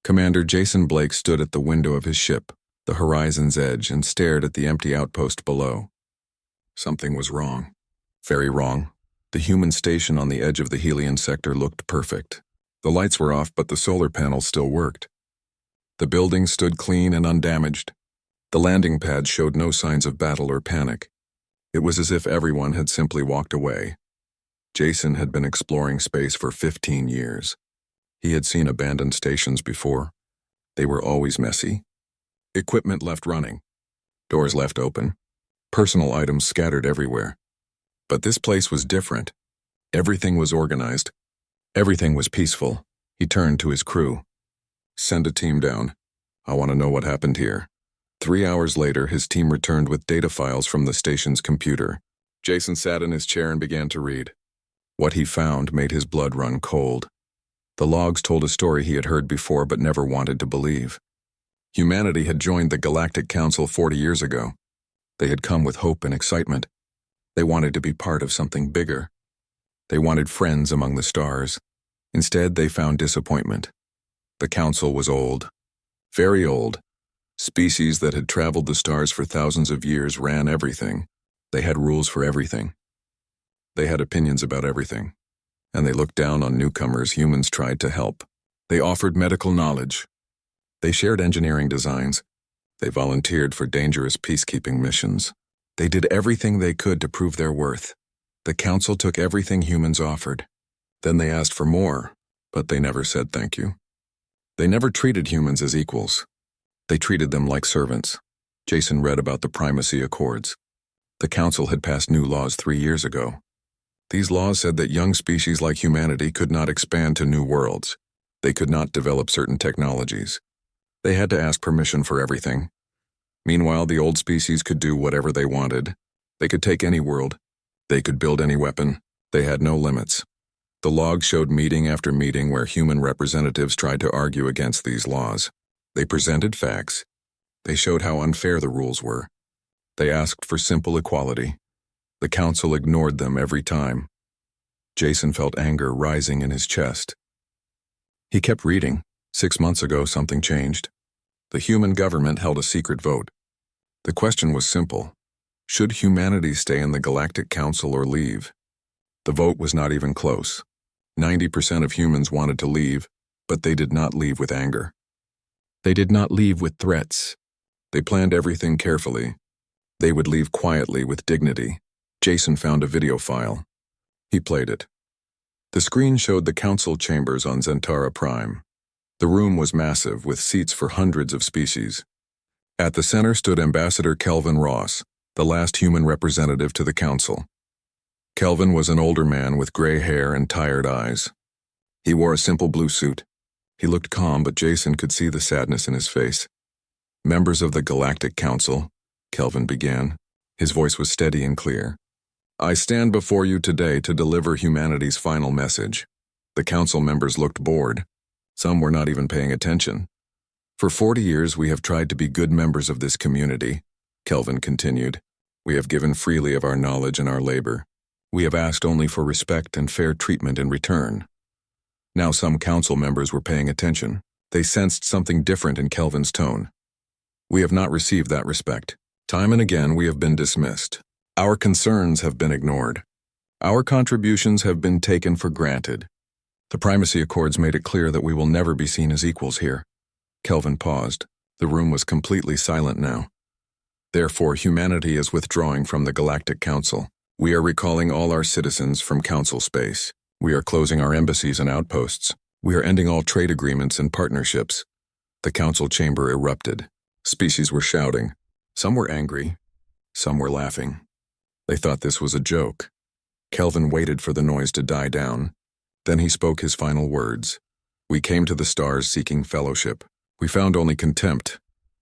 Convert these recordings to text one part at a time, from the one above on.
Commander Jason Blake stood at the window of his ship, the horizon's edge, and stared at the empty outpost below. Something was wrong. Very wrong. The human station on the edge of the Helion sector looked perfect. The lights were off, but the solar panels still worked. The building stood clean and undamaged. The landing pad showed no signs of battle or panic. It was as if everyone had simply walked away. Jason had been exploring space for 15 years. He had seen abandoned stations before. They were always messy. Equipment left running. Doors left open. Personal items scattered everywhere. But this place was different. Everything was organized. Everything was peaceful. He turned to his crew. "Send a team down. I want to know what happened here." 3 hours later, his team returned with data files from the station's computer. Jason sat in his chair and began to read. What he found made his blood run cold. The logs told a story he had heard before but never wanted to believe. Humanity had joined the Galactic Council 40 years ago. They had come with hope and excitement. They wanted to be part of something bigger. They wanted friends among the stars. Instead, they found disappointment. The Council was old. Very old. Species that had traveled the stars for thousands of years ran everything. They had rules for everything. They had opinions about everything. And they looked down on newcomers humans tried to help. They offered medical knowledge. They shared engineering designs. They volunteered for dangerous peacekeeping missions. They did everything they could to prove their worth. The Council took everything humans offered. Then they asked for more, but they never said thank you. They never treated humans as equals. They treated them like servants. Jason read about the Primacy Accords. The Council had passed new laws 3 years ago. These laws said that young species like humanity could not expand to new worlds. They could not develop certain technologies. They had to ask permission for everything. Meanwhile, the old species could do whatever they wanted. They could take any world. They could build any weapon. They had no limits. The logs showed meeting after meeting where human representatives tried to argue against these laws. They presented facts. They showed how unfair the rules were. They asked for simple equality. The Council ignored them every time. Jason felt anger rising in his chest. He kept reading. 6 months ago, something changed. The human government held a secret vote. The question was simple. Should humanity stay in the Galactic Council or leave? The vote was not even close. 90% of humans wanted to leave, but they did not leave with anger. They did not leave with threats. They planned everything carefully. They would leave quietly with dignity. Jason found a video file. He played it. The screen showed the council chambers on Zentara Prime. The room was massive, with seats for hundreds of species. At the center stood Ambassador Kelvin Ross, the last human representative to the council. Kelvin was an older man with gray hair and tired eyes. He wore a simple blue suit. He looked calm, but Jason could see the sadness in his face. "Members of the Galactic Council," Kelvin began. His voice was steady and clear. "I stand before you today to deliver humanity's final message." The council members looked bored. Some were not even paying attention. "For 40 years we have tried to be good members of this community," Kelvin continued. "We have given freely of our knowledge and our labor. We have asked only for respect and fair treatment in return." Now some council members were paying attention. They sensed something different in Kelvin's tone. "We have not received that respect. Time and again we have been dismissed. Our concerns have been ignored. Our contributions have been taken for granted. The Primacy Accords made it clear that we will never be seen as equals here." Kelvin paused. The room was completely silent now. "Therefore, humanity is withdrawing from the Galactic Council. We are recalling all our citizens from Council space. We are closing our embassies and outposts. We are ending all trade agreements and partnerships." The council chamber erupted. Species were shouting. Some were angry. Some were laughing. They thought this was a joke. Kelvin waited for the noise to die down. Then he spoke his final words. "We came to the stars seeking fellowship. We found only contempt.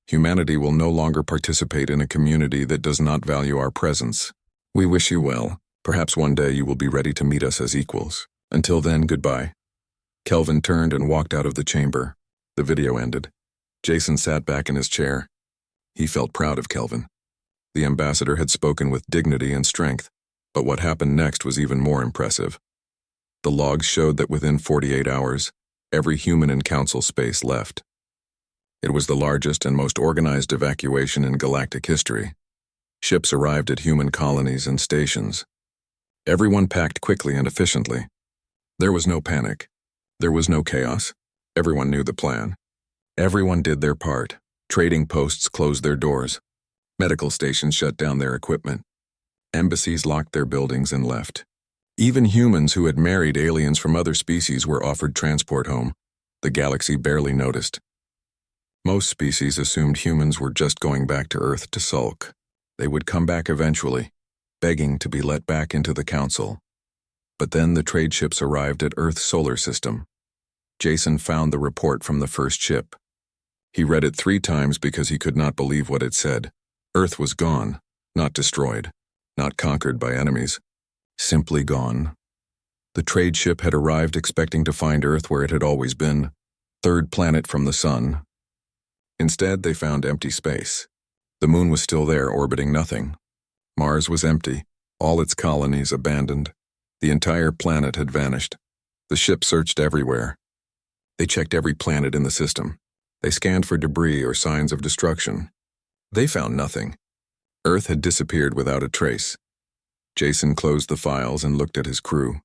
Humanity will no longer participate in a community that does not value our presence. We wish you well. Perhaps one day you will be ready to meet us as equals. Until then, goodbye." Kelvin turned and walked out of the chamber. The video ended. Jason sat back in his chair. He felt proud of Kelvin. The ambassador had spoken with dignity and strength, but what happened next was even more impressive. The logs showed that within 48 hours, every human in council space left. It was the largest and most organized evacuation in galactic history. Ships arrived at human colonies and stations. Everyone packed quickly and efficiently. There was no panic. There was no chaos. Everyone knew the plan. Everyone did their part. Trading posts closed their doors. Medical stations shut down their equipment. Embassies locked their buildings and left. Even humans who had married aliens from other species were offered transport home. The galaxy barely noticed. Most species assumed humans were just going back to Earth to sulk. They would come back eventually, begging to be let back into the Council. But then the trade ships arrived at Earth's solar system. Jason found the report from the first ship. He read it 3 times because he could not believe what it said. Earth was gone, not destroyed, not conquered by enemies. Simply gone. The trade ship had arrived expecting to find Earth where it had always been, 3rd planet from the sun. Instead, they found empty space. The moon was still there, orbiting nothing. Mars was empty, all its colonies abandoned. The entire planet had vanished. The ship searched everywhere. They checked every planet in the system. They scanned for debris or signs of destruction. They found nothing. Earth had disappeared without a trace. Jason closed the files and looked at his crew.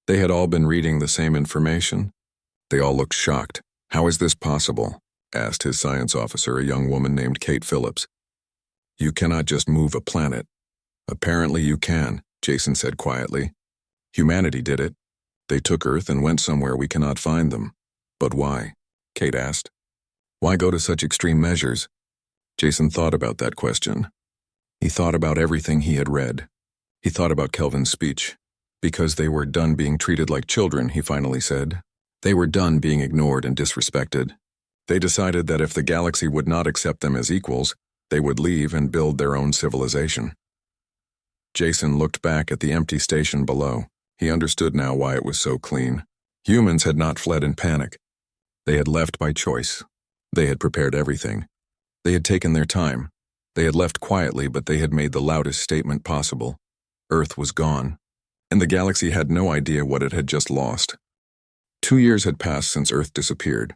They had all been reading the same information. They all looked shocked. "How is this possible?" asked his science officer, a young woman named Kate Phillips. "You cannot just move a planet." "Apparently you can," Jason said quietly. "Humanity did it. They took Earth and went somewhere we cannot find them." "But why?" Kate asked. "Why go to such extreme measures?" Jason thought about that question. He thought about everything he had read. He thought about Kelvin's speech. "Because they were done being treated like children," he finally said. "They were done being ignored and disrespected. They decided that if the galaxy would not accept them as equals, they would leave and build their own civilization." Jason looked back at the empty station below. He understood now why it was so clean. Humans had not fled in panic. They had left by choice. They had prepared everything. They had taken their time. They had left quietly, but they had made the loudest statement possible. Earth was gone, and the galaxy had no idea what it had just lost. 2 years had passed since Earth disappeared.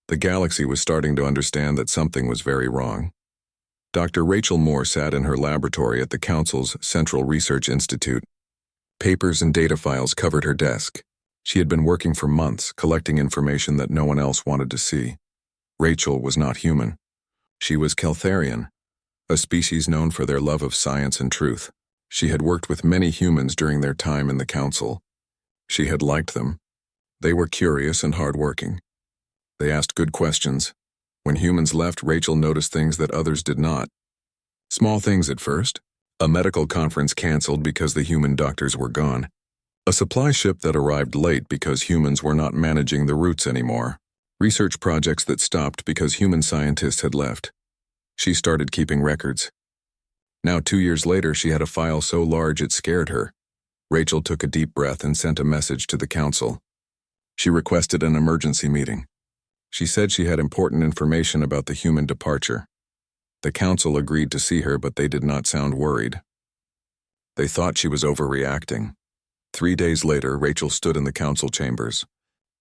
The galaxy was starting to understand that something was very wrong. Dr. Rachel Moore sat in her laboratory at the Council's Central Research Institute. Papers and data files covered her desk. She had been working for months, collecting information that no one else wanted to see. Rachel was not human. She was Keltharian, a species known for their love of science and truth. She had worked with many humans during their time in the Council. She had liked them. They were curious and hardworking. They asked good questions. When humans left, Rachel noticed things that others did not. Small things at first. A medical conference canceled because the human doctors were gone. A supply ship that arrived late because humans were not managing the routes anymore. Research projects that stopped because human scientists had left. She started keeping records. Now 2 years later, she had a file so large it scared her. Rachel took a deep breath and sent a message to the Council. She requested an emergency meeting. She said she had important information about the human departure. The Council agreed to see her, but they did not sound worried. They thought she was overreacting. 3 days later, Rachel stood in the Council chambers,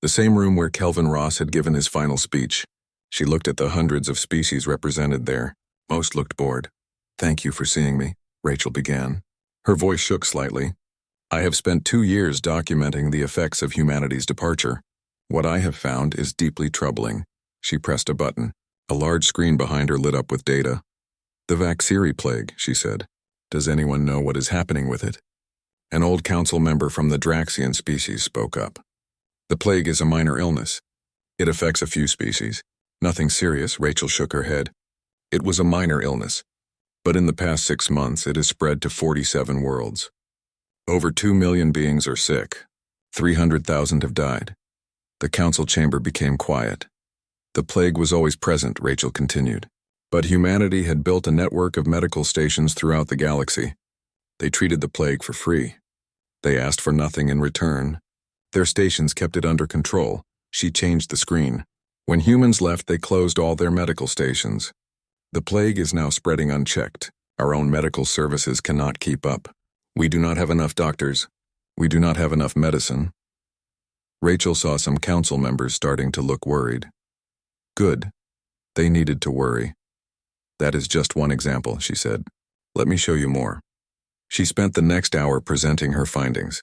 the same room where Kelvin Ross had given his final speech. She looked at the hundreds of species represented there. Most looked bored. "Thank you for seeing me," Rachel began. Her voice shook slightly. "I have spent 2 years documenting the effects of humanity's departure. What I have found is deeply troubling." She pressed a button. A large screen behind her lit up with data. "The Vaxiri plague," she said. "Does anyone know what is happening with it?" An old council member from the Rexian species spoke up. "The plague is a minor illness. It affects a few species. Nothing serious," Rachel shook her head. "It was a minor illness. But in the past 6 months, it has spread to 47 worlds. Over 2 million beings are sick. 300,000 have died." The council chamber became quiet. "The plague was always present," Rachel continued. "But humanity had built a network of medical stations throughout the galaxy. They treated the plague for free. They asked for nothing in return. Their stations kept it under control." She changed the screen. "When humans left, they closed all their medical stations. The plague is now spreading unchecked. Our own medical services cannot keep up. We do not have enough doctors. We do not have enough medicine." Rachel saw some council members starting to look worried. Good. They needed to worry. That is just one example, she said. Let me show you more. She spent the next hour presenting her findings.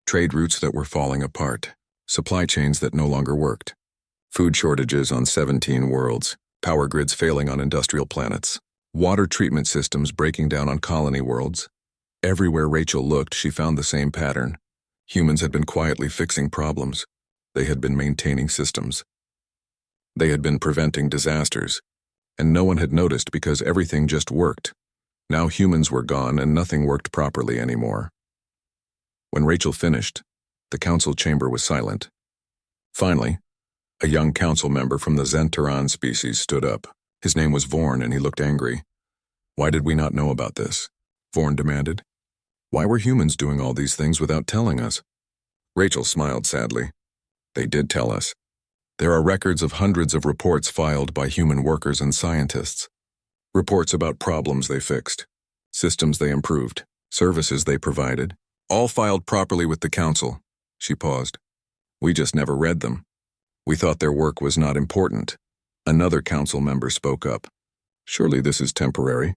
Trade routes that were falling apart, supply chains that no longer worked, food shortages on 17 worlds, power grids failing on industrial planets, water treatment systems breaking down on colony worlds. Everywhere Rachel looked, she found the same pattern. Humans had been quietly fixing problems. They had been maintaining systems. They had been preventing disasters, and no one had noticed because everything just worked. Now humans were gone and nothing worked properly anymore. When Rachel finished, the council chamber was silent. Finally, a young council member from the Zentaran species stood up. His name was Vorn, and he looked angry. Why did we not know about this? Vorn demanded. Why were humans doing all these things without telling us? Rachel smiled sadly. They did tell us. There are records of hundreds of reports filed by human workers and scientists. Reports about problems they fixed, systems they improved, services they provided, all filed properly with the council. She paused. We just never read them. We thought their work was not important. Another council member spoke up. Surely this is temporary.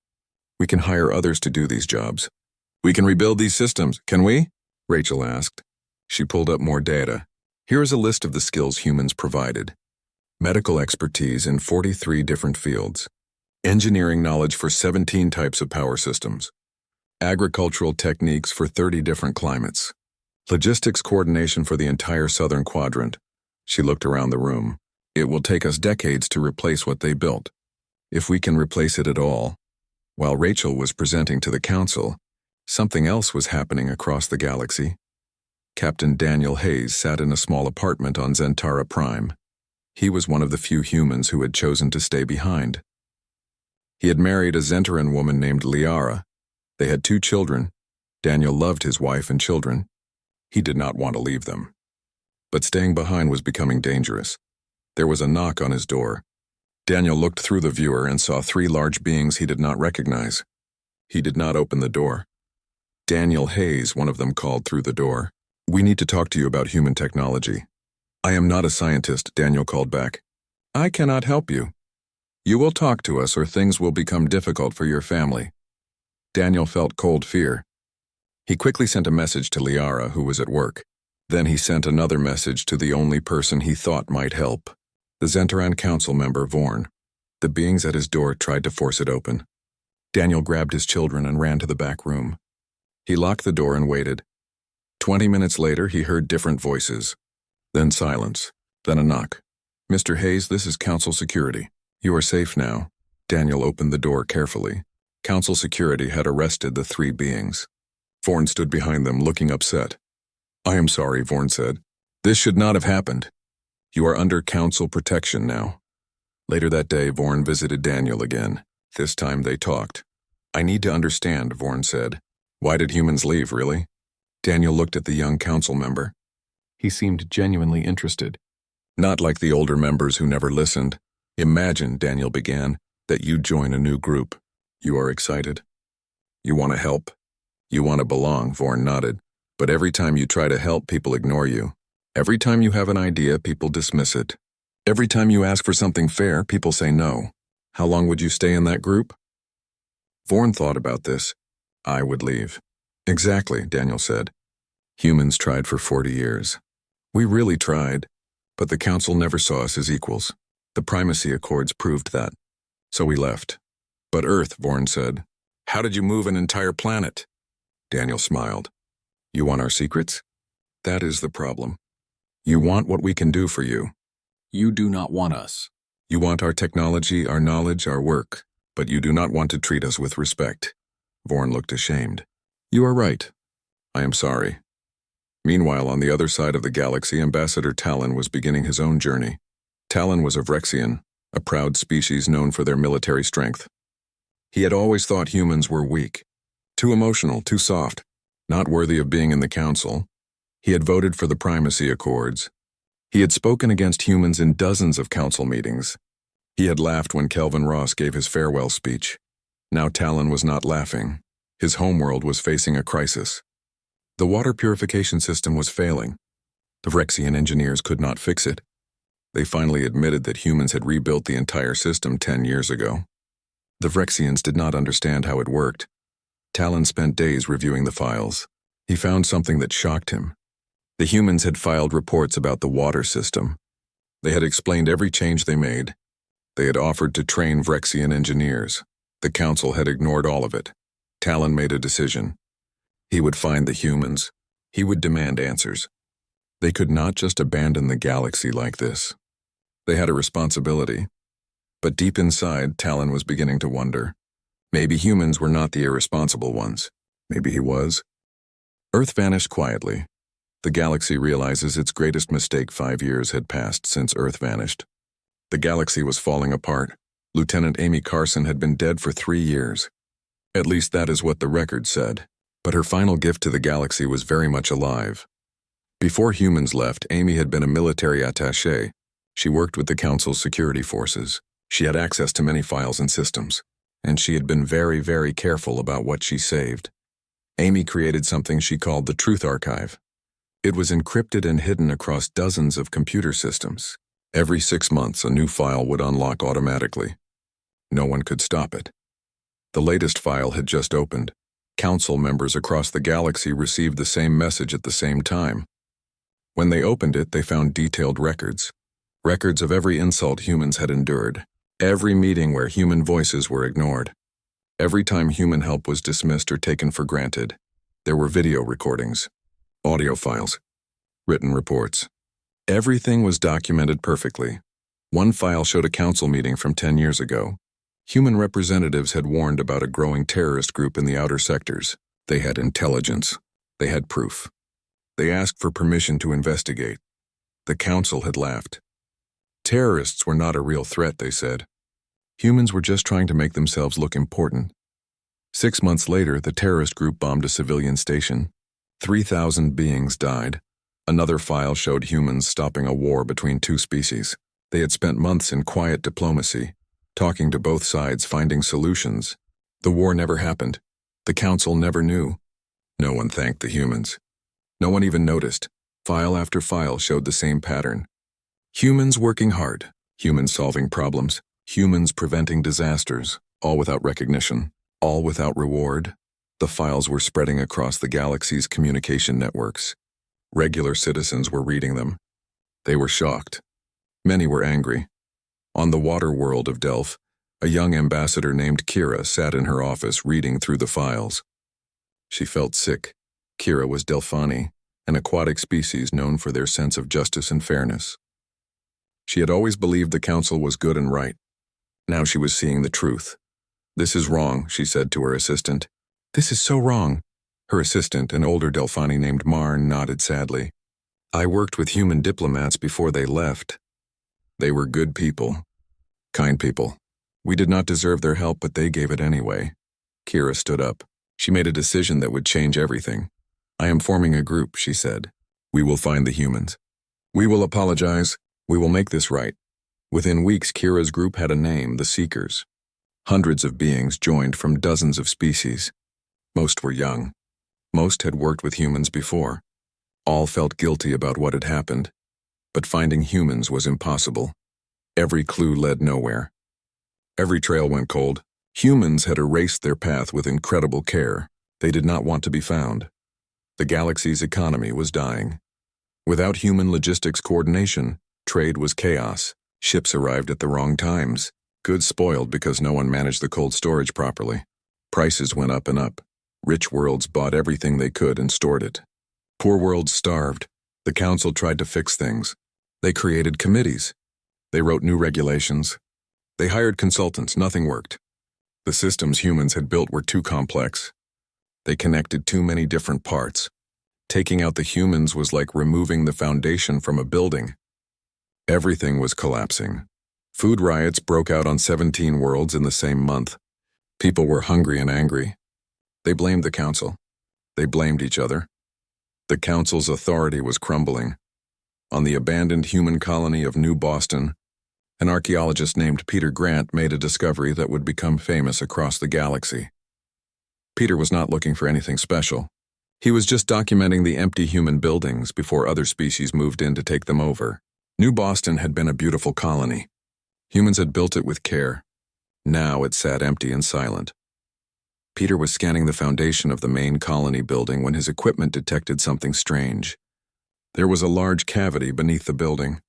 We can hire others to do these jobs. We can rebuild these systems, can we? Rachel asked. She pulled up more data. Here is a list of the skills humans provided. Medical expertise in 43 different fields. Engineering knowledge for 17 types of power systems. Agricultural techniques for 30 different climates. Logistics coordination for the entire southern quadrant. She looked around the room. It will take us decades to replace what they built, if we can replace it at all. While Rachel was presenting to the council, something else was happening across the galaxy. Captain Daniel Hayes sat in a small apartment on Zentara Prime. He was one of the few humans who had chosen to stay behind. He had married a Zentaran woman named Liara. They had 2 children. Daniel loved his wife and children. He did not want to leave them. But staying behind was becoming dangerous. There was a knock on his door. Daniel looked through the viewer and saw 3 large beings he did not recognize. He did not open the door. Daniel Hayes, one of them, called through the door. We need to talk to you about human technology. I am not a scientist, Daniel called back. I cannot help you. You will talk to us or things will become difficult for your family. Daniel felt cold fear. He quickly sent a message to Liara, who was at work. Then he sent another message to the only person he thought might help, the Zentaran council member, Vorn. The beings at his door tried to force it open. Daniel grabbed his children and ran to the back room. He locked the door and waited. 20 minutes later, he heard different voices. Then silence. Then a knock. Mr. Hayes, this is council security. You are safe now. Daniel opened the door carefully. Council security had arrested the 3 beings. Vorn stood behind them, looking upset. I am sorry, Vorn said. This should not have happened. You are under council protection now. Later that day, Vorn visited Daniel again. This time they talked. I need to understand, Vorn said. Why did humans leave, really? Daniel looked at the young council member. He seemed genuinely interested. Not like the older members who never listened. Imagine, Daniel began, that you join a new group. You are excited. You want to help. You want to belong, Vorn nodded. But every time you try to help, people ignore you. Every time you have an idea, people dismiss it. Every time you ask for something fair, people say no. How long would you stay in that group? Vorn thought about this. I would leave. Exactly, Daniel said. Humans tried for 40 years. We really tried, but the council never saw us as equals. The primacy accords proved that. So we left. But Earth, Vorn said. How did you move an entire planet? Daniel smiled. You want our secrets? That is the problem. You want what we can do for you. You do not want us. You want our technology, our knowledge, our work, but you do not want to treat us with respect. Vorn looked ashamed. You are right. I am sorry. Meanwhile, on the other side of the galaxy, Ambassador Talon was beginning his own journey. Talon was of Rexian, a proud species known for their military strength. He had always thought humans were weak, too emotional, too soft, not worthy of being in the council. He had voted for the primacy accords. He had spoken against humans in dozens of council meetings. He had laughed when Kelvin Ross gave his farewell speech. Now Talon was not laughing. His homeworld was facing a crisis. The water purification system was failing. The Rexian engineers could not fix it. They finally admitted that humans had rebuilt the entire system 10 years ago. The Rexians did not understand how it worked. Talon spent days reviewing the files. He found something that shocked him. The humans had filed reports about the water system. They had explained every change they made. They had offered to train Rexian engineers. The council had ignored all of it. Talon made a decision. He would find the humans. He would demand answers. They could not just abandon the galaxy like this. They had a responsibility. But deep inside, Talon was beginning to wonder. Maybe humans were not the irresponsible ones. Maybe he was. Earth vanished quietly. The galaxy realizes its greatest mistake. 5 years had passed since Earth vanished. The galaxy was falling apart. Lieutenant Amy Carson had been dead for 3 years. At least that is what the record said. But her final gift to the galaxy was very much alive. Before humans left, Amy had been a military attaché. She worked with the Council's security forces. She had access to many files and systems, and she had been very, very careful about what she saved. Amy created something she called the Truth Archive. It was encrypted and hidden across dozens of computer systems. Every 6 months, a new file would unlock automatically. No one could stop it. The latest file had just opened. Council members across the galaxy received the same message at the same time. When they opened it, they found detailed records. Records of every insult humans had endured. Every meeting where human voices were ignored. Every time human help was dismissed or taken for granted. There were video recordings, audio files, written reports. Everything was documented perfectly. One file showed a council meeting from 10 years ago. Human representatives had warned about a growing terrorist group in the outer sectors. They had intelligence. They had proof. They asked for permission to investigate. The council had laughed. Terrorists were not a real threat, they said. Humans were just trying to make themselves look important. 6 months later, the terrorist group bombed a civilian station. 3,000 beings died. Another file showed humans stopping a war between two species. They had spent months in quiet diplomacy, talking to both sides, finding solutions. The war never happened. The council never knew. No one thanked the humans. No one even noticed. File after file showed the same pattern. Humans working hard, humans solving problems, humans preventing disasters, all without recognition, all without reward. The files were spreading across the galaxy's communication networks. Regular citizens were reading them. They were shocked. Many were angry. On the water world of Delph, a young ambassador named Kira sat in her office reading through the files. She felt sick. Kira was Delphani, an aquatic species known for their sense of justice and fairness. She had always believed the council was good and right. Now she was seeing the truth. "This is wrong," she said to her assistant. "This is so wrong." Her assistant, an older Delphani named Marn, nodded sadly. "I worked with human diplomats before they left. They were good people. Kind people. We did not deserve their help, but they gave it anyway." Kira stood up. She made a decision that would change everything. "I am forming a group," she said. "We will find the humans. We will apologize. We will make this right." Within weeks, Kira's group had a name, the Seekers. Hundreds of beings joined from dozens of species. Most were young. Most had worked with humans before. All felt guilty about what had happened. But finding humans was impossible. Every clue led nowhere. Every trail went cold. Humans had erased their path with incredible care. They did not want to be found. The galaxy's economy was dying. Without human logistics coordination, trade was chaos. Ships arrived at the wrong times. Goods spoiled because no one managed the cold storage properly. Prices went up and up. Rich worlds bought everything they could and stored it. Poor worlds starved. The council tried to fix things. They created committees. They wrote new regulations. They hired consultants. Nothing worked. The systems humans had built were too complex. They connected too many different parts. Taking out the humans was like removing the foundation from a building. Everything was collapsing. Food riots broke out on 17 worlds in the same month. People were hungry and angry. They blamed the council. They blamed each other. The council's authority was crumbling. On the abandoned human colony of New Boston, an archaeologist named Peter Grant made a discovery that would become famous across the galaxy. Peter was not looking for anything special. He was just documenting the empty human buildings before other species moved in to take them over. New Boston had been a beautiful colony. Humans had built it with care. Now it sat empty and silent. Peter was scanning the foundation of the main colony building when his equipment detected something strange. There was a large cavity beneath the building,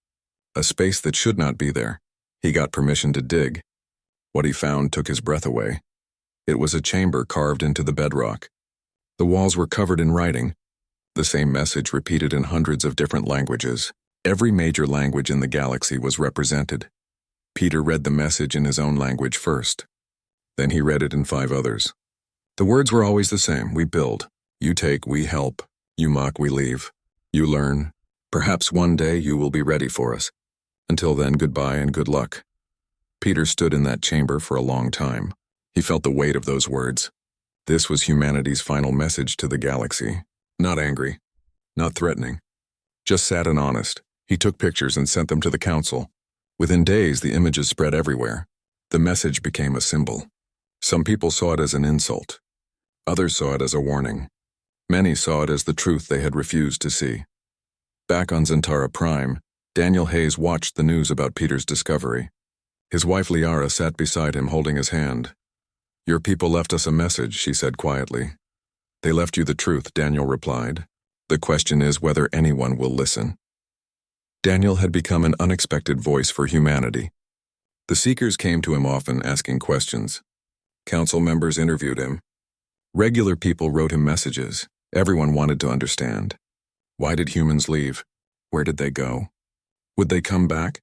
a space that should not be there. He got permission to dig. What he found took his breath away. It was a chamber carved into the bedrock. The walls were covered in writing, the same message repeated in hundreds of different languages. Every major language in the galaxy was represented. Peter read the message in his own language first. Then he read it in 5 others. The words were always the same. We build. You take, we help. You mock, we leave. You learn. Perhaps one day you will be ready for us. Until then, goodbye and good luck. Peter stood in that chamber for a long time. He felt the weight of those words. This was humanity's final message to the galaxy. Not angry. Not threatening. Just sad and honest. He took pictures and sent them to the council. Within days, the images spread everywhere. The message became a symbol. Some people saw it as an insult. Others saw it as a warning. Many saw it as the truth they had refused to see. Back on Zentara Prime, Daniel Hayes watched the news about Peter's discovery. His wife Liara sat beside him holding his hand. Your people left us a message, she said quietly. They left you the truth, Daniel replied. The question is whether anyone will listen. Daniel had become an unexpected voice for humanity. The Seekers came to him often asking questions. Council members interviewed him. Regular people wrote him messages. Everyone wanted to understand. Why did humans leave? Where did they go? Would they come back?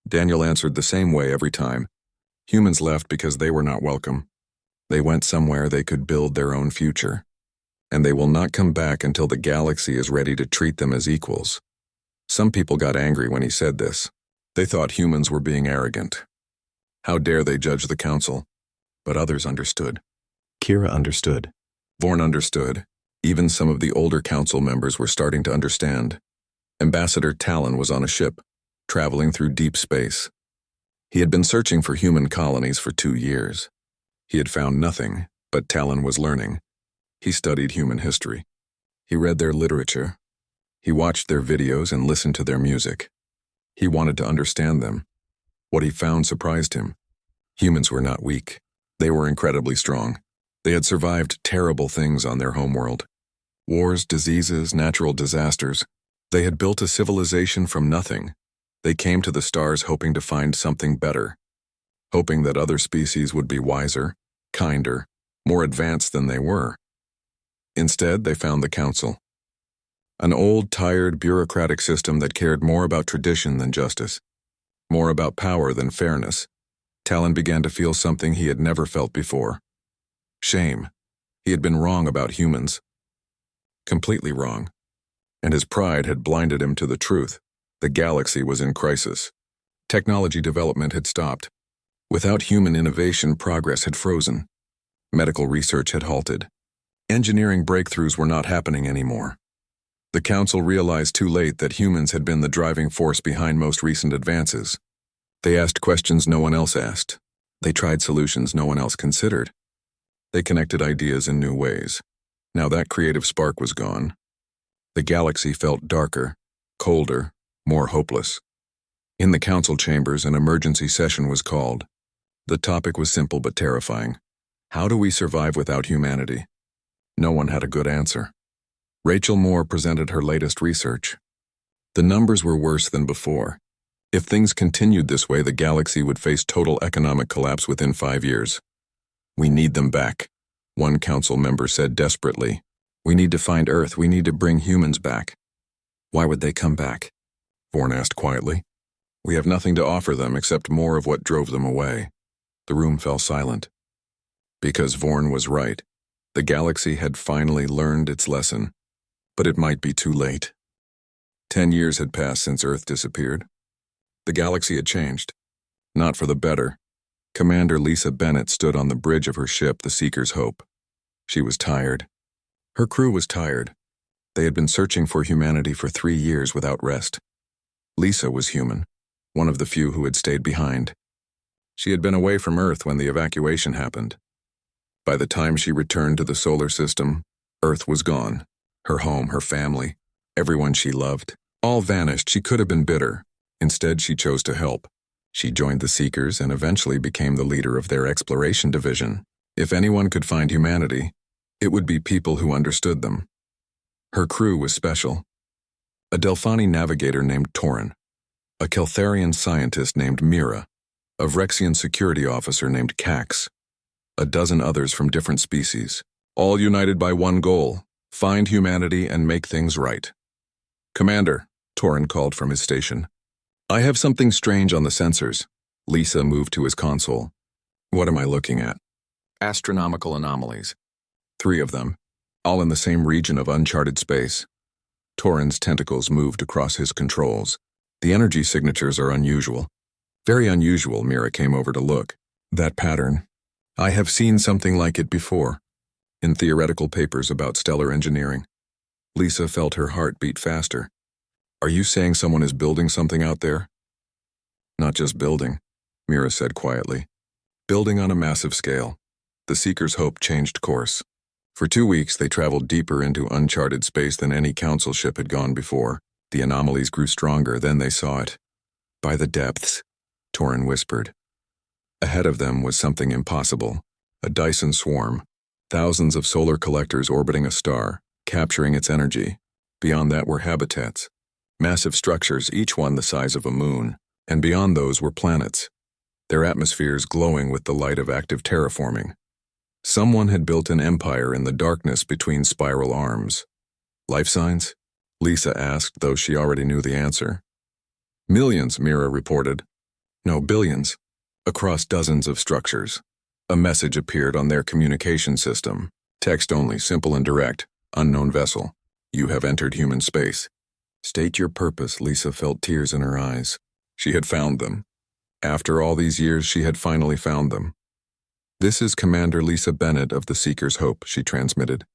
Daniel answered the same way every time. Humans left because they were not welcome. They went somewhere they could build their own future. And they will not come back until the galaxy is ready to treat them as equals. Some people got angry when he said this. They thought humans were being arrogant. How dare they judge the council? But others understood. Kira understood. Vorn understood. Even some of the older council members were starting to understand. Ambassador Talon was on a ship, traveling through deep space. He had been searching for human colonies for 2 years. He had found nothing, but Talon was learning. He studied human history. He read their literature. He watched their videos and listened to their music. He wanted to understand them. What he found surprised him. Humans were not weak. They were incredibly strong. They had survived terrible things on their homeworld. Wars, diseases, natural disasters. They had built a civilization from nothing. They came to the stars hoping to find something better, hoping that other species would be wiser, kinder, more advanced than they were. Instead, they found the Council. An old, tired, bureaucratic system that cared more about tradition than justice, more about power than fairness. Talon began to feel something he had never felt before. Shame. He had been wrong about humans. Completely wrong. And his pride had blinded him to the truth. The galaxy was in crisis. Technology development had stopped. Without human innovation, progress had frozen. Medical research had halted. Engineering breakthroughs were not happening anymore. The Council realized too late that humans had been the driving force behind most recent advances. They asked questions no one else asked. They tried solutions no one else considered. They connected ideas in new ways. Now that creative spark was gone. The galaxy felt darker, colder, more hopeless. In the council chambers, an emergency session was called. The topic was simple but terrifying. How do we survive without humanity? No one had a good answer. Rachel Moore presented her latest research. The numbers were worse than before. If things continued this way, the galaxy would face total economic collapse within 5 years. We need them back, one council member said desperately. We need to find Earth. We need to bring humans back. Why would they come back? Vorn asked quietly. We have nothing to offer them except more of what drove them away. The room fell silent. Because Vorn was right. The galaxy had finally learned its lesson. But it might be too late. 10 years had passed since Earth disappeared. The galaxy had changed. Not for the better. Commander Lisa Bennett stood on the bridge of her ship, the Seeker's Hope. She was tired. Her crew was tired. They had been searching for humanity for 3 years without rest. Lisa was human, one of the few who had stayed behind. She had been away from Earth when the evacuation happened. By the time she returned to the solar system, Earth was gone. Her home, her family, everyone she loved, all vanished. She could have been bitter, Instead, she chose to help. She joined the Seekers and eventually became the leader of their exploration division. If anyone could find humanity, it would be people who understood them. Her crew was special. A Delphani navigator named Torin, a Keltharian scientist named Mira, a Rexian security officer named Cax, a dozen others from different species, all united by one goal: find humanity and make things right. "Commander," Torin called from his station. "I have something strange on the sensors." Lisa moved to his console. "What am I looking at?" "Astronomical anomalies. 3 of them, all in the same region of uncharted space." Torin's tentacles moved across his controls. "The energy signatures are unusual." "Very unusual," Mira came over to look. "That pattern. I have seen something like it before, in theoretical papers about stellar engineering." Lisa felt her heart beat faster. "Are you saying someone is building something out there?" "Not just building," Mira said quietly. "Building on a massive scale." The Seekers' hope changed course. For 2 weeks, they traveled deeper into uncharted space than any Council ship had gone before. The anomalies grew stronger, then they saw it. "By the depths," Torin whispered. Ahead of them was something impossible. A Dyson swarm. Thousands of solar collectors orbiting a star, capturing its energy. Beyond that were habitats. Massive structures, each one the size of a moon. And beyond those were planets, their atmospheres glowing with the light of active terraforming. Someone had built an empire in the darkness between spiral arms. "Life signs?" Lisa asked, though she already knew the answer. "Millions," Mira reported. "No, billions. Across dozens of structures." A message appeared on their communication system. Text only, simple and direct. "Unknown vessel. You have entered human space. State your purpose." Lisa felt tears in her eyes. She had found them. After all these years, she had finally found them. "This is Commander Lisa Bennett of the Seekers' Hope," she transmitted.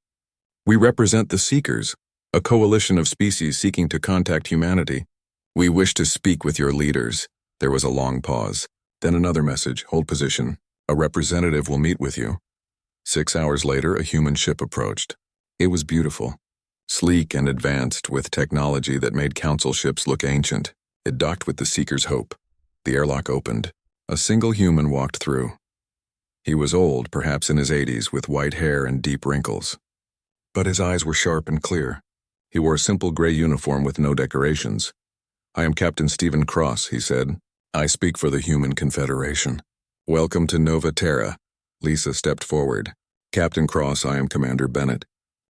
"We represent the Seekers, a coalition of species seeking to contact humanity. We wish to speak with your leaders." There was a long pause. Then another message: "Hold position. A representative will meet with you." 6 hours later, a human ship approached. It was beautiful, sleek and advanced, with technology that made Council ships look ancient. It docked with the Seekers' Hope. The airlock opened. A single human walked through. He was old, perhaps in his 80s, with white hair and deep wrinkles. But his eyes were sharp and clear. He wore a simple gray uniform with no decorations. "I am Captain Stephen Cross," he said. "I speak for the Human Confederation." "Welcome to Novatera." Lisa stepped forward. "Captain Cross, I am Commander Bennett.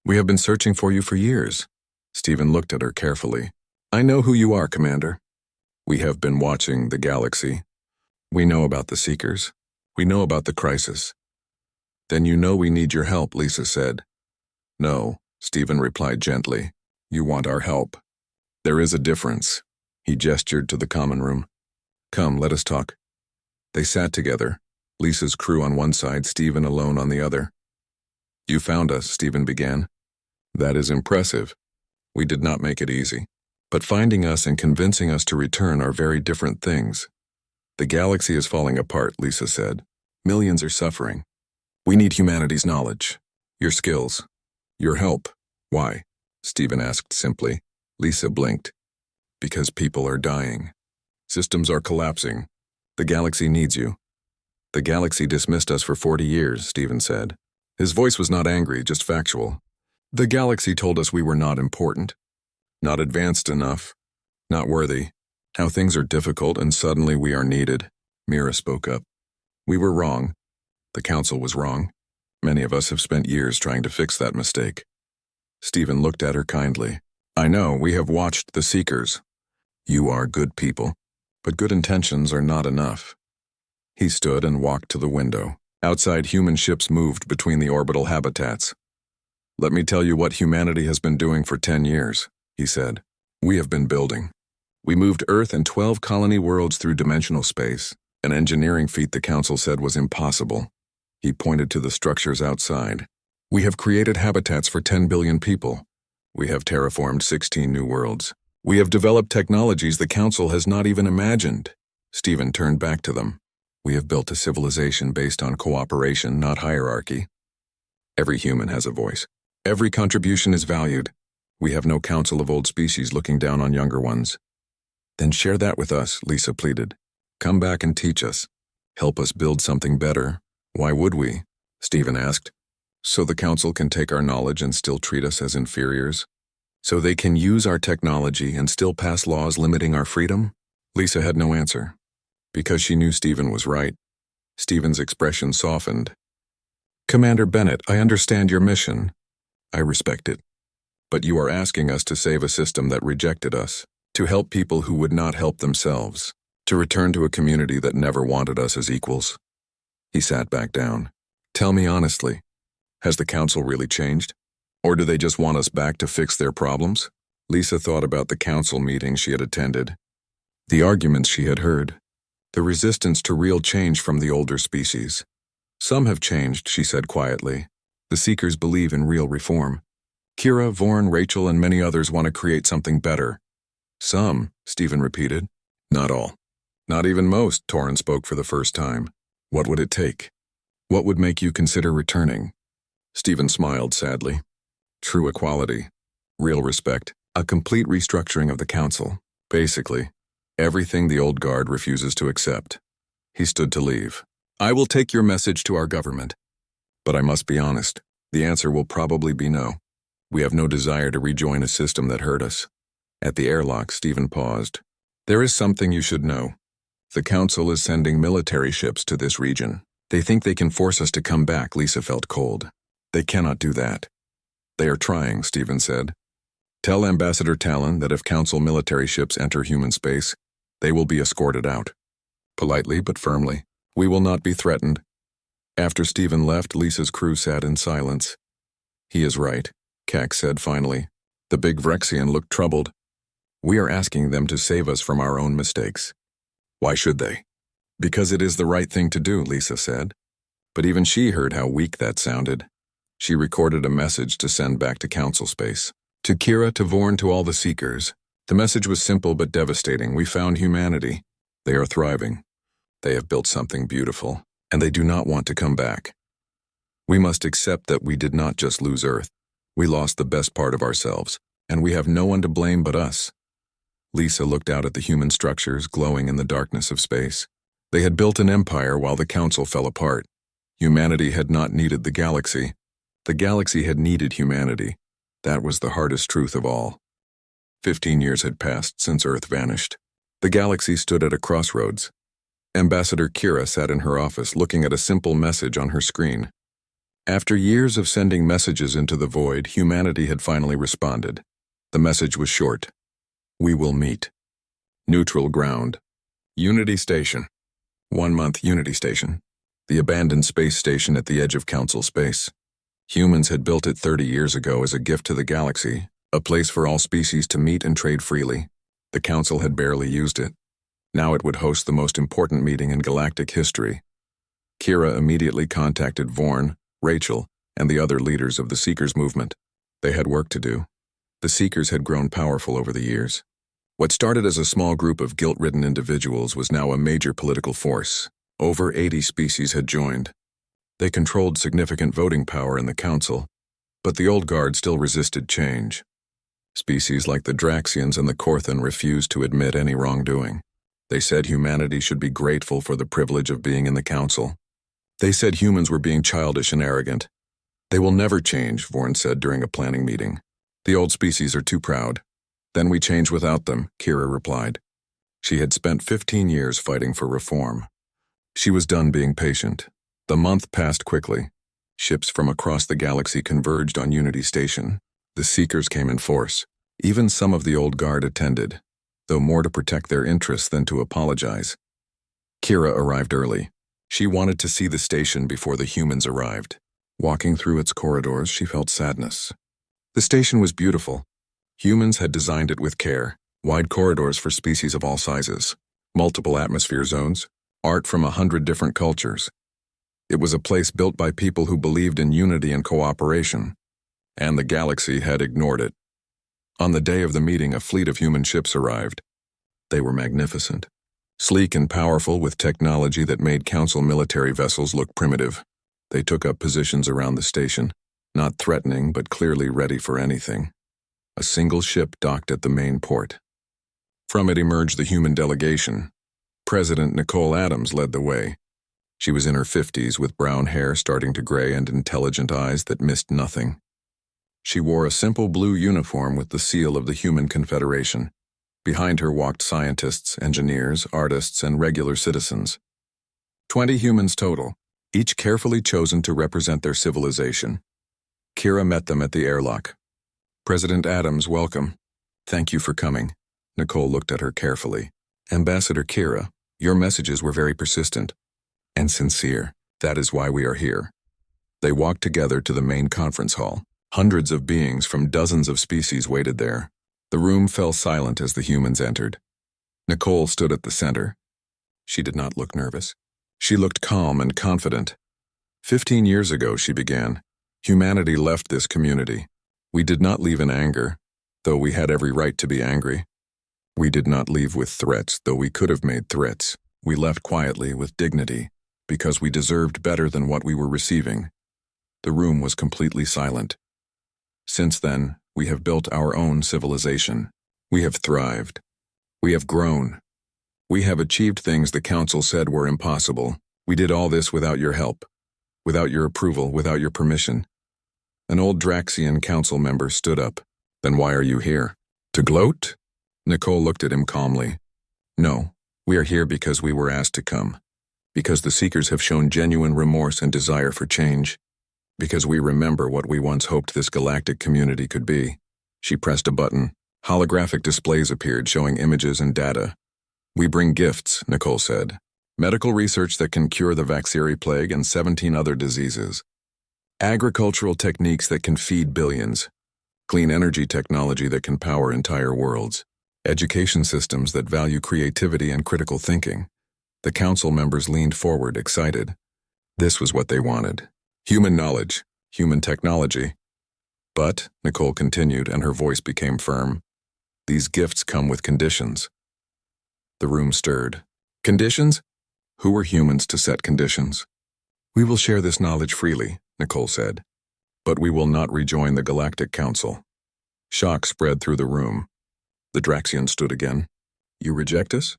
We have been searching for you for years." Stephen looked at her carefully. "I know who you are, Commander. We have been watching the galaxy. We know about the Seekers. We know about the crisis." "Then you know we need your help," Lisa said. "No," Stephen replied gently. "You want our help. There is a difference." He gestured to the common room. "Come, let us talk." They sat together, Lisa's crew on one side, Stephen alone on the other. "You found us," Stephen began. "That is impressive. We did not make it easy. But finding us and convincing us to return are very different things." "The galaxy is falling apart," Lisa said. "Millions are suffering. We need humanity's knowledge, your skills, your help." "Why?" Stephen asked simply. Lisa blinked. "Because people are dying. Systems are collapsing. The galaxy needs you." "The galaxy dismissed us for 40 years, Stephen said. His voice was not angry, just factual. "The galaxy told us we were not important, not advanced enough, not worthy. Now things are difficult and suddenly we are needed." Mira spoke up. "We were wrong. The Council was wrong. Many of us have spent years trying to fix that mistake." Stephen looked at her kindly. "I know, we have watched the Seekers. You are good people, but good intentions are not enough." He stood and walked to the window. Outside, human ships moved between the orbital habitats. "Let me tell you what humanity has been doing for 10 years, he said. "We have been building. We moved Earth and 12 colony worlds through dimensional space, an engineering feat the Council said was impossible." He pointed to the structures outside. "We have created habitats for 10 billion people. We have terraformed 16 new worlds. We have developed technologies the Council has not even imagined." Stephen turned back to them. "We have built a civilization based on cooperation, not hierarchy. Every human has a voice. Every contribution is valued. We have no council of old species looking down on younger ones." Then share that with us, Lisa pleaded. Come back and teach us. Help us build something better. Why would we? Stephen asked. So the council can take our knowledge and still treat us as inferiors? So they can use our technology and still pass laws limiting our freedom? Lisa had no answer. Because she knew Stephen was right. Stephen's expression softened. Commander Bennett, I understand your mission. I respect it. But you are asking us to save a system that rejected us, to help people who would not help themselves, to return to a community that never wanted us as equals. He sat back down. Tell me honestly, has the council really changed? Or do they just want us back to fix their problems? Lisa thought about the council meetings she had attended, the arguments she had heard, the resistance to real change from the older species. Some have changed, she said quietly. The Seekers believe in real reform. Kira, Vorn, Rachel, and many others want to create something better. Some, Stephen repeated. Not all. Not even most, Torrin spoke for the first time. What would it take? What would make you consider returning? Stephen smiled sadly. True equality. Real respect. A complete restructuring of the council. Basically, everything the old guard refuses to accept. He stood to leave. I will take your message to our government. But I must be honest, the answer will probably be no. We have no desire to rejoin a system that hurt us. At the airlock, Stephen paused. There is something you should know. The council is sending military ships to this region. They think they can force us to come back, Lisa felt cold. They cannot do that. They are trying, Stephen said. Tell Ambassador Talon that if council military ships enter human space, they will be escorted out. Politely but firmly. We will not be threatened. After Stephen left, Lisa's crew sat in silence. He is right, Kak said finally. The big Rexian looked troubled. We are asking them to save us from our own mistakes. Why should they? Because it is the right thing to do, Lisa said. But even she heard how weak that sounded. She recorded a message to send back to council space. To Kira, to Vorn, to all the Seekers. The message was simple but devastating. We found humanity. They are thriving. They have built something beautiful, and they do not want to come back. We must accept that we did not just lose Earth. We lost the best part of ourselves, and we have no one to blame but us. Lisa looked out at the human structures glowing in the darkness of space. They had built an empire while the council fell apart. Humanity had not needed the galaxy. The galaxy had needed humanity. That was the hardest truth of all. 15 years had passed since Earth vanished. The galaxy stood at a crossroads. Ambassador Kira sat in her office looking at a simple message on her screen. After years of sending messages into the void, humanity had finally responded. The message was short. We will meet. Neutral ground. Unity Station. 1 month Unity Station. The abandoned space station at the edge of Council space. Humans had built it 30 years ago as a gift to the galaxy, a place for all species to meet and trade freely. The Council had barely used it. Now it would host the most important meeting in galactic history. Kira immediately contacted Vorn, Rachel, and the other leaders of the Seekers movement. They had work to do. The Seekers had grown powerful over the years. What started as a small group of guilt-ridden individuals was now a major political force. Over 80 species had joined. They controlled significant voting power in the council, but the old guard still resisted change. Species like the Draxians and the Korthan refused to admit any wrongdoing. They said humanity should be grateful for the privilege of being in the council. They said humans were being childish and arrogant. They will never change, Vorn said during a planning meeting. The old species are too proud. Then we change without them, Kira replied. She had spent 15 years fighting for reform. She was done being patient. The month passed quickly. Ships from across the galaxy converged on Unity Station. The Seekers came in force. Even some of the old guard attended, though more to protect their interests than to apologize. Kira arrived early. She wanted to see the station before the humans arrived. Walking through its corridors, she felt sadness. The station was beautiful. Humans had designed it with care. Wide corridors for species of all sizes. Multiple atmosphere zones. Art from 100 different cultures. It was a place built by people who believed in unity and cooperation. And the galaxy had ignored it. On the day of the meeting, a fleet of human ships arrived. They were magnificent. Sleek and powerful with technology that made council military vessels look primitive. They took up positions around the station, not threatening but clearly ready for anything. A single ship docked at the main port. From it emerged the human delegation. President Nicole Adams led the way. She was in her 50s with brown hair starting to gray and intelligent eyes that missed nothing. She wore a simple blue uniform with the seal of the Human Confederation. Behind her walked scientists, engineers, artists, and regular citizens. 20 humans total, each carefully chosen to represent their civilization. Kira met them at the airlock. President Adams, welcome. Thank you for coming. Nicole looked at her carefully. Ambassador Kira, your messages were very persistent and sincere. That is why we are here. They walked together to the main conference hall. Hundreds of beings from dozens of species waited there. The room fell silent as the humans entered. Nicole stood at the center. She did not look nervous. She looked calm and confident. 15 years ago, she began, humanity left this community. We did not leave in anger, though we had every right to be angry. We did not leave with threats, though we could have made threats. We left quietly with dignity, because we deserved better than what we were receiving. The room was completely silent. Since then, we have built our own civilization. We have thrived. We have grown. We have achieved things the Council said were impossible. We did all this without your help, without your approval, without your permission. An old Rexian council member stood up. Then why are you here? To gloat? Nicole looked at him calmly. No, we are here because we were asked to come. Because the Seekers have shown genuine remorse and desire for change. Because we remember what we once hoped this galactic community could be. She pressed a button. Holographic displays appeared showing images and data. We bring gifts, Nicole said. Medical research that can cure the Vaxiri plague and 17 other diseases. Agricultural techniques that can feed billions. Clean energy technology that can power entire worlds. Education systems that value creativity and critical thinking. The council members leaned forward, excited. This was what they wanted. Human knowledge, human technology. But, Nicole continued, and her voice became firm, these gifts come with conditions. The room stirred. Conditions? Who are humans to set conditions? We will share this knowledge freely, Nicole said. But we will not rejoin the Galactic Council. Shock spread through the room. The Rexian stood again. You reject us?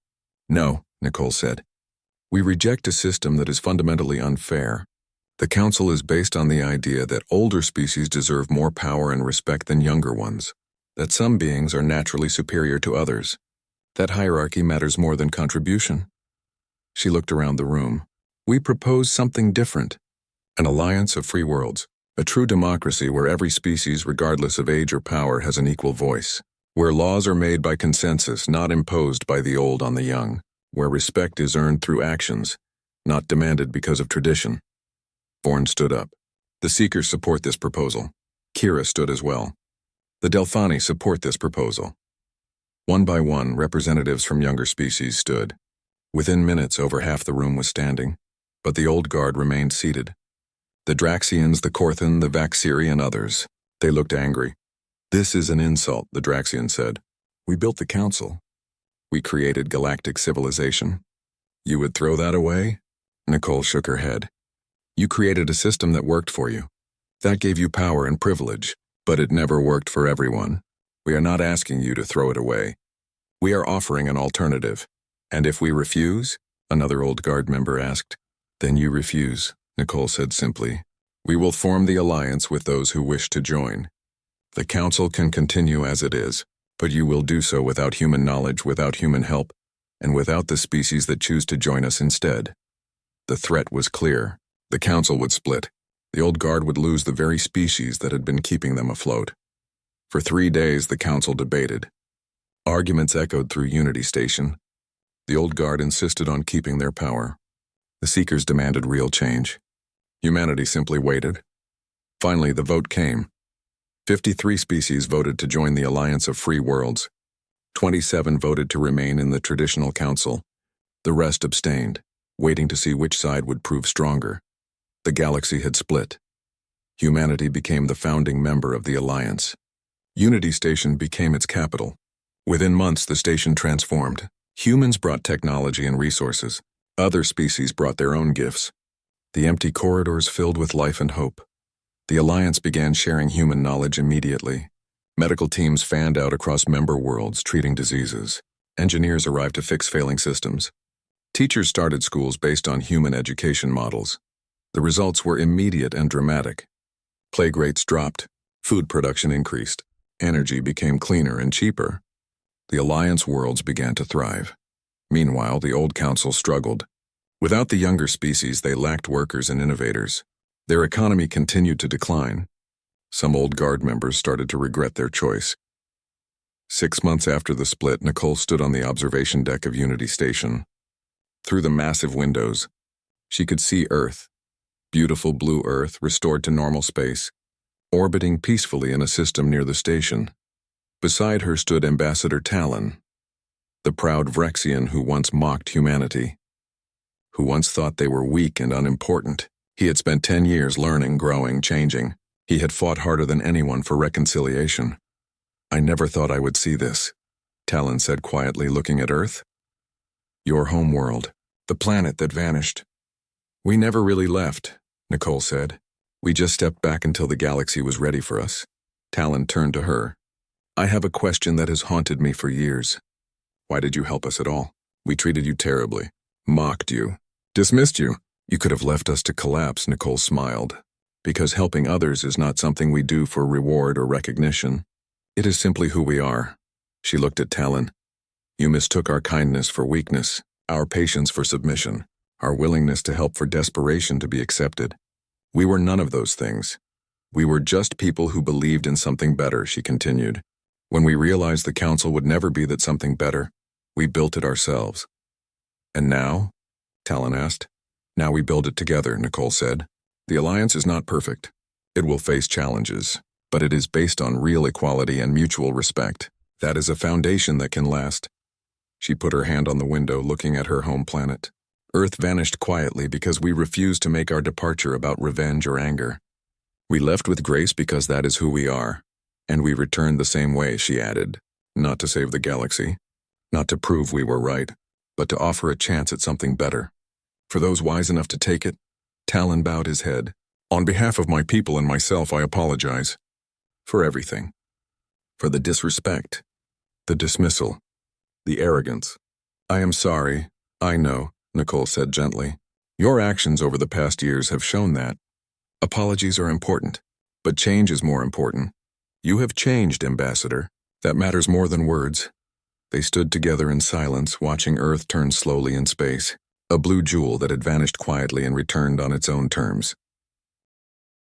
No, Nicole said. We reject a system that is fundamentally unfair. The Council is based on the idea that older species deserve more power and respect than younger ones, that some beings are naturally superior to others, that hierarchy matters more than contribution. She looked around the room. We propose something different, an alliance of free worlds, a true democracy where every species, regardless of age or power, has an equal voice, where laws are made by consensus, not imposed by the old on the young, where respect is earned through actions, not demanded because of tradition. Bourne stood up. The Seekers support this proposal. Kira stood as well. The Delphani support this proposal. One by one, representatives from younger species stood. Within minutes, over half the room was standing, but the old guard remained seated. The Draxians, the Korthan, the Vaxiri, and others. They looked angry. This is an insult, the Draxian said. We built the council. We created galactic civilization. You would throw that away? Nicole shook her head. You created a system that worked for you. That gave you power and privilege, but it never worked for everyone. We are not asking you to throw it away. We are offering an alternative. And if we refuse? Another old guard member asked. Then you refuse, Nicole said simply. We will form the alliance with those who wish to join. The council can continue as it is, but you will do so without human knowledge, without human help, and without the species that choose to join us instead. The threat was clear. The council would split. The old guard would lose the very species that had been keeping them afloat. For 3 days, the council debated. Arguments echoed through Unity Station. The old guard insisted on keeping their power. The Seekers demanded real change. Humanity simply waited. Finally, the vote came. 53 species voted to join the Alliance of Free Worlds. 27 voted to remain in the traditional council. The rest abstained, waiting to see which side would prove stronger. The galaxy had split. Humanity became the founding member of the Alliance. Unity Station became its capital. Within months, the station transformed. Humans brought technology and resources. Other species brought their own gifts. The empty corridors filled with life and hope. The Alliance began sharing human knowledge immediately. Medical teams fanned out across member worlds, treating diseases. Engineers arrived to fix failing systems. Teachers started schools based on human education models. The results were immediate and dramatic. Plague rates dropped, food production increased, energy became cleaner and cheaper. The Alliance worlds began to thrive. Meanwhile, the old council struggled. Without the younger species, they lacked workers and innovators. Their economy continued to decline. Some old guard members started to regret their choice. 6 months after the split, Nicole stood on the observation deck of Unity Station. Through the massive windows, she could see Earth, beautiful blue Earth restored to normal space, orbiting peacefully in a system near the station. Beside her stood Ambassador Talon, the proud Rexian who once mocked humanity, who once thought they were weak and unimportant. He had spent 10 years learning, growing, changing. He had fought harder than anyone for reconciliation. "I never thought I would see this," Talon said quietly, looking at Earth. "Your home world, the planet that vanished." "We never really left," Nicole said. "We just stepped back until the galaxy was ready for us." Talon turned to her. "I have a question that has haunted me for years. Why did you help us at all? We treated you terribly, mocked you, dismissed you. You could have left us to collapse," Nicole smiled. "Because helping others is not something we do for reward or recognition. It is simply who we are." She looked at Talon. "You mistook our kindness for weakness, our patience for submission, our willingness to help for desperation to be accepted. We were none of those things. We were just people who believed in something better," she continued. "When we realized the council would never be that something better, we built it ourselves." "And now?" Talon asked. "Now we build it together," Nicole said. "The Alliance is not perfect. It will face challenges, but it is based on real equality and mutual respect. That is a foundation that can last." She put her hand on the window, looking at her home planet. "Earth vanished quietly because we refused to make our departure about revenge or anger. We left with grace because that is who we are. And we returned the same way," she added. "Not to save the galaxy, not to prove we were right, but to offer a chance at something better. For those wise enough to take it." Talon bowed his head. "On behalf of my people and myself, I apologize. For everything. For the disrespect, the dismissal, the arrogance. I am sorry, I know," Nicole said gently. "Your actions over the past years have shown that. Apologies are important, but change is more important. You have changed, Ambassador. That matters more than words." They stood together in silence, watching Earth turn slowly in space, a blue jewel that had vanished quietly and returned on its own terms.